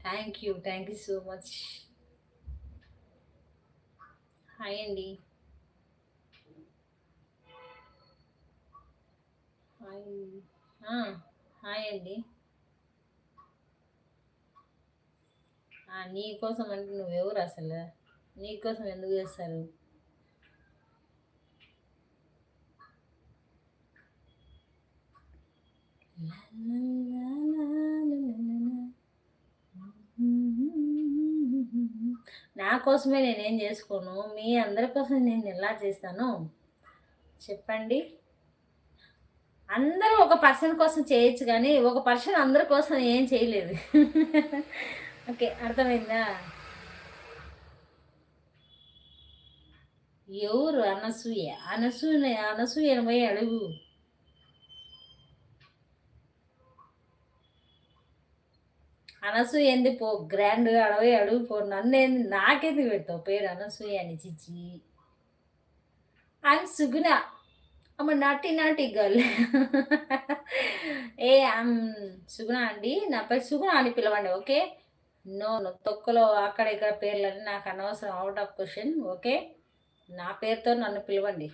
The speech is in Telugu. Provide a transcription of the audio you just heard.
Thank you so much. Hi అండి. హాయ్. ఆ, హాయ్ అండి. నీకోసం అంటే నువ్వెవరు అసలు? నీకోసం ఎందుకు చేస్తారు? నా కోసమే నేనేం చేసుకోను, మీ అందరి కోసం నేను ఎలా చేస్తాను చెప్పండి. అందరూ ఒక పర్సన్ కోసం చేయొచ్చు కానీ ఒక పర్సన్ అందరి కోసం ఏం చేయలేదు. ఓకే, అర్థమైందా? ఎవరు అనసూయ? అనసూయను పోయి అడుగు. అనసూయ ఏంది పో, గ్రాండ్గా అడవి అడుగు పో. నన్నేంది నాకేంది పెడతావు పేరు అనసూయ అని? చిచ్చి, ఐఎమ్ సుగుణ. అమ్మ నాటి నాటి గర్ల్. ఏ సుగుణ అండి, నా పేరు సుగుణ అని పిలవండి, ఓకే? నో నో, తొక్కలో అక్కడ ఇక్కడ పేర్లని నాకు అనవసరం, అవుట్ ఆఫ్ క్వశ్చన్, ఓకే? నా పేరుతో నన్ను పిలవండి.